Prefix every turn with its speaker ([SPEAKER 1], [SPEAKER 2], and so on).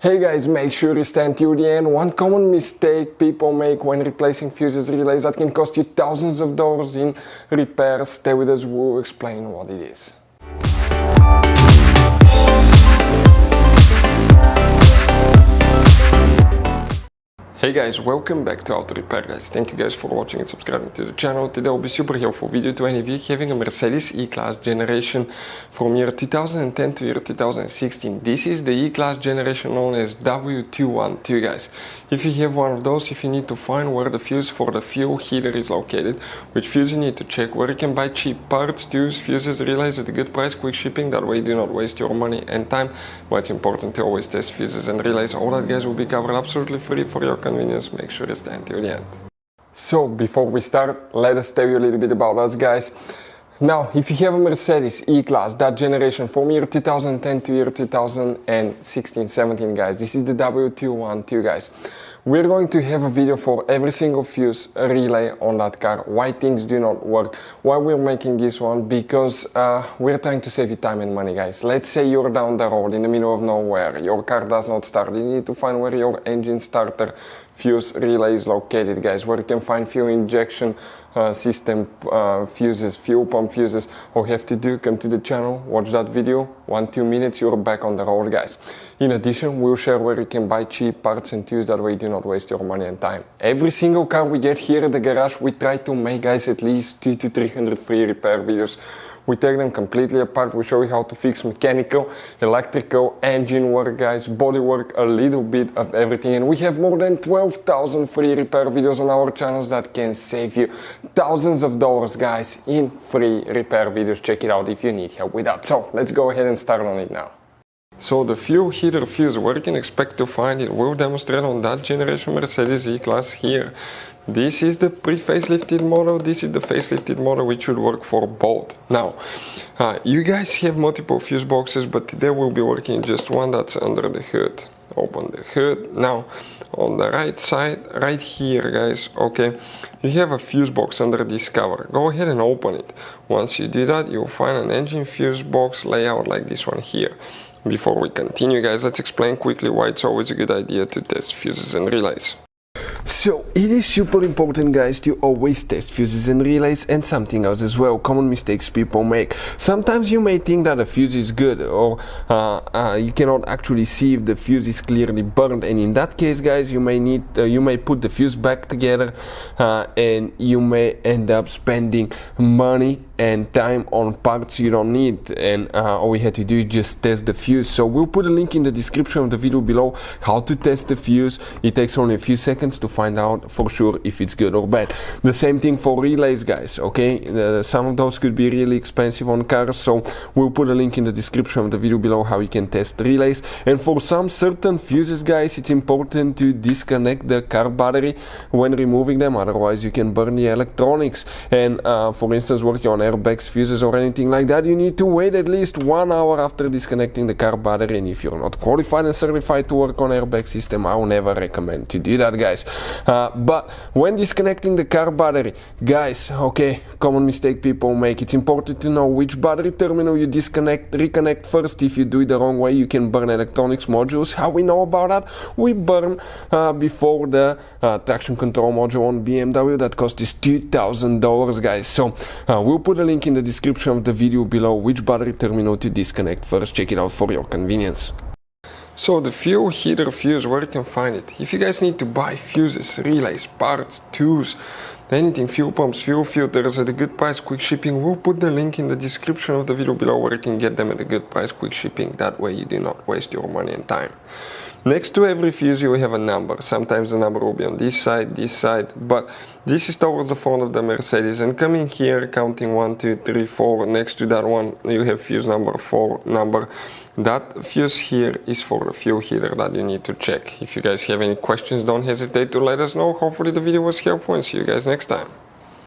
[SPEAKER 1] Hey guys, make sure you stand till the end. One common mistake people make when replacing fuses relays that can cost you thousands of dollars in repairs. Stay with us, we'll explain what it is. Hey guys, welcome back to Auto Repair guys. Thank you guys for watching and subscribing to the channel. Today will be super helpful video to any of you having a Mercedes E-Class generation from year 2010 to year 2016. This is the E-Class generation known as W212 guys. If you have one of those, if you need to find where the fuse for the fuel heater is located, which fuse you need to check, where you can buy cheap parts, tools, fuses, relays at a good price, quick shipping, that way you do not waste your money and time. But it's important to always test fuses and relays. All that guys will be covered absolutely free for your convenience. Make sure you stay until the end. So before we start, let us tell you a little bit about us guys. Now, if you have a Mercedes E-Class, that generation from year 2010 to year 2016-17 guys, this is the W212 guys. We're going to have a video for every single fuse relay on that car, why things do not work, why we're making this one, because we're trying to save you time and money guys. Let's say you're down the road in the middle of nowhere, your car does not start, you need to find where your engine starter fuse relay is located guys, where you can find fuel injection system fuses, fuel pump fuses. All you have to do, come to the channel, watch that video, 1-2 minutes, you're back on the road guys. In addition, we'll share where you can buy cheap parts and tools, that way you do not waste your money and time. Every single car we get here at the garage, we try to make guys at least 200 to 300 free repair videos. We take them completely apart, we show you how to fix mechanical, electrical, engine work guys, body work, a little bit of everything. And we have more than 12,000 free repair videos on our channels that can save you thousands of dollars guys in free repair videos. Check it out if you need help with that. So let's go ahead and start on it now. So the fuel heater fuse, where you can expect to find it, we'll demonstrate on that generation Mercedes E-Class here. This is the pre-facelifted model, this is the facelifted model, which should work for both. Now, you guys have multiple fuse boxes, but today we'll be working just one that's under the hood. Open the hood. Now, on the right side, right here guys, okay, you have a fuse box under this cover. Go ahead and open it. Once you do that, you'll find an engine fuse box layout like this one here. Before we continue guys, let's explain quickly why it's always a good idea to test fuses and relays. So it is super important guys to always test fuses and relays, and something else as well, common mistakes people make. Sometimes you may think that a fuse is good, or you cannot actually see if the fuse is clearly burned, and in that case guys, you may put the fuse back together and you may end up spending money and time on parts you don't need, and all we had to do is just test the fuse. So we'll put a link in the description of the video below how to test the fuse. It takes only a few seconds to find out for sure if it's good or bad. The same thing for relays guys, okay? Some of those could be really expensive on cars, so we'll put a link in the description of the video below how you can test relays. And for some certain fuses guys, it's important to disconnect the car battery when removing them, otherwise you can burn the electronics. And for instance, working on airbags, fuses or anything like that, you need to wait at least 1 hour after disconnecting the car battery. And if you're not qualified and certified to work on airbag system, I will never recommend to do that guys. But when disconnecting the car battery guys, okay, common mistake people make, it's important to know which battery terminal you reconnect first. If you do it the wrong way, you can burn electronics modules. How we know about that? We burn before the traction control module on BMW that cost us $2,000 guys. So we'll put a link in the description of the video below which battery terminal to disconnect first. Check it out for your convenience. So the fuel heater fuse, where you can find it. If you guys need to buy fuses, relays, parts, tools, anything, fuel pumps, fuel filters at a good price, quick shipping, we'll put the link in the description of the video below where you can get them at a good price, quick shipping. That way you do not waste your money and time. Next to every fuse you will have a number. Sometimes the number will be on this side, but this is towards the front of the Mercedes. And coming here, counting 1, 2, 3, 4, next to that one you have fuse number 4 number. That fuse here is for the fuel heater that you need to check. If you guys have any questions, don't hesitate to let us know. Hopefully the video was helpful, and see you guys next time.